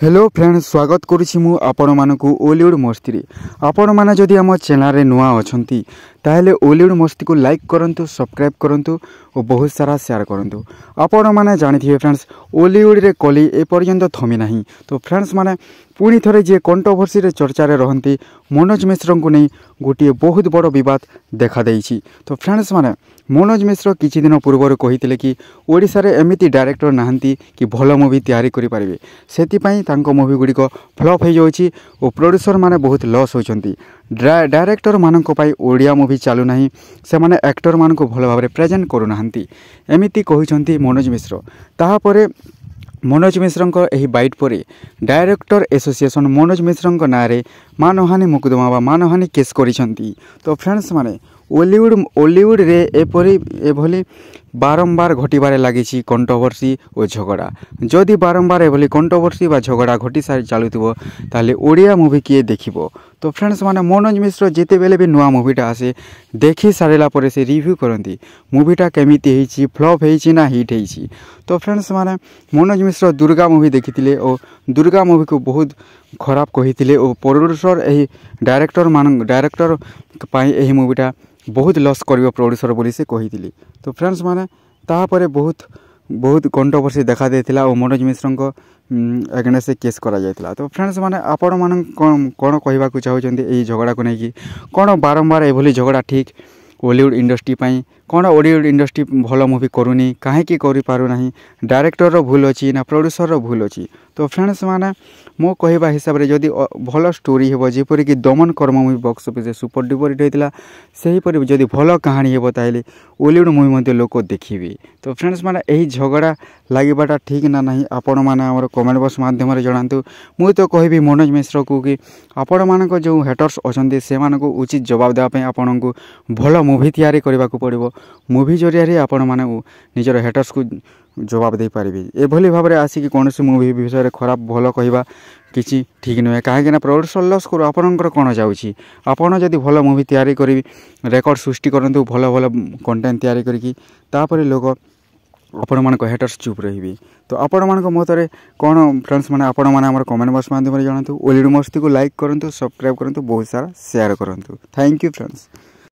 Hello friends, स्वागत करुछि मु आपण मानकु ओलीवुड मस्ती। आपण माने जदि आम चैनल रे नुआ अछंती ताहेले ओलीवुड मस्ती को लाइक करंतु, सब्सक्राइब करंतु और बहुत सारा शेयर करंतु। आपण माने जानिथिबे फ्रेंड्स, ओलीवुड रे कली ए पर्यंत थमी नाही। तो फ्रेंड्स माने पुणी थरे जे कंट्रोवर्सी रे चर्चा रे रहंती मनोज मिश्र को नहीं गोटे बहुत बड़ बद देखा देइछि। तो फ्रेंड्स माने मनोज मिश्र किछि दिन पूर्व कहिथिले कि ओडिसा रे एमिति डायरेक्टर नाहंती कि भल मूवी तैयारी करि पारिबे, सेति पई तांको मूवी गुडी को फ्लॉप हो जाउछि और प्रोड्यूसर माने बहुत लॉस होचंती। डायरेक्टर मानक पई ओडिया मूवी चालू नाही, से माने एक्टर मानक भल भाबरे प्रेजेंट करू नाहंती, एमिति कहिसंती मनोज मिश्र। ताहा परे मनोज मिश्र एही बाइट पर डायरेक्टर एसोसिएशन मनोज मिश्र नारे मानहानि मुकदमा व मानहानि केस करिसंती। तो फ्रेंड्स माने ओलीवुड रे एभली बारंबार घटबार लगी कंट्रोवर्सी और झगड़ा। जदि बारंबार एभली कंट्रोवर्सी व झगड़ा घटी सारी चलुथिबो ताले ओडिया मूवी किए देखिबो। तो फ्रेंड्स माने मनोज मिश्र जिते बेले भी नुआ मूवीटा आसे देखि सारिला परे से रिव्यू करती मूवीटा केमिति हेछि, फ्लॉप हेछि ना हिट हेछि। तो फ्रेंड्स माने मनोज मिश्र दुर्गा मूवी देखिथिले और दुर्गा मूवी को बहुत खराब कहिथिले और प्रोड्यूसर एही डायरेक्टर पाई एही मूवीटा बहुत लॉस करियो प्रोड्यूसर बोली से कहिथिले। तो फ्रेंड्स माने ताहा परे बहुत कंट्रोवर्सी देखा देथिला और मनोज मिश्र एगेंस्ट से केस करा जायतिला। तो फ्रेंड्स माने आपण मान कोन कहबा को चाहउचंती एही झगड़ा को नै कि कोन बारंबार एभली झगड़ा ठीक ओलीवुड इंडस्ट्री पाई कौन ओलीवुड इंडस्ट्री भल मूवी करूनी कहीं करू ना, डायरेक्टर भूल अच्छी ना प्रोड्यूसर भूल अच्छी। तो फ्रेंड्स माने मो कहवा हिसाब रे जदि भल स्टोरी हेबो जेपरि कि दमन कर्म movie box office super duper hit होइतिला, सेही परि जदि भल कहानी हेबो ताइले ओलीवुड मूवी मध्ये लोक देखिबे। तो फ्रेंड्स माने एही झगड़ा लागिबाटा ठीक ना नहीं, आपण माने हमर कमेंट बॉक्स माध्यम रे जणांतु। मु तो कहबी मनोज मिश्र को कि आपण मानक जो हेटर्स अछंती से मानको उचित जवाब देबा पई आपनकु भल मूवी तैयारी करबा को पड़िबो। मूवी जरिया आपण माने निजर हेटर्स को जवाब दे पारिबे। एभली भाबरे आसिक कौन मूवी विषय खराब भल कहवा किसी ठीक नुहे, कहीं प्रोड्यूसर लॉस करू आपणकर कौन जाऊँगी। आपड़ जदि भल मूवी तैयारी करी रेकर्ड सृष्टि करंतु भल भल कंटेंट तैयारी करिकी तापर लोक आपण मानक हेटर्स चुप रहिबे। तो आपण मानक मतरे कौन फ्रेंड्स माने आपण माने हमर कमेंट बॉक्स माध्यम रे जणातु। ओलीवुड मस्ती को लाइक करंतु, सब्सक्राइब करंतु, बहुत सारा शेयर करंतु। Thank you friends.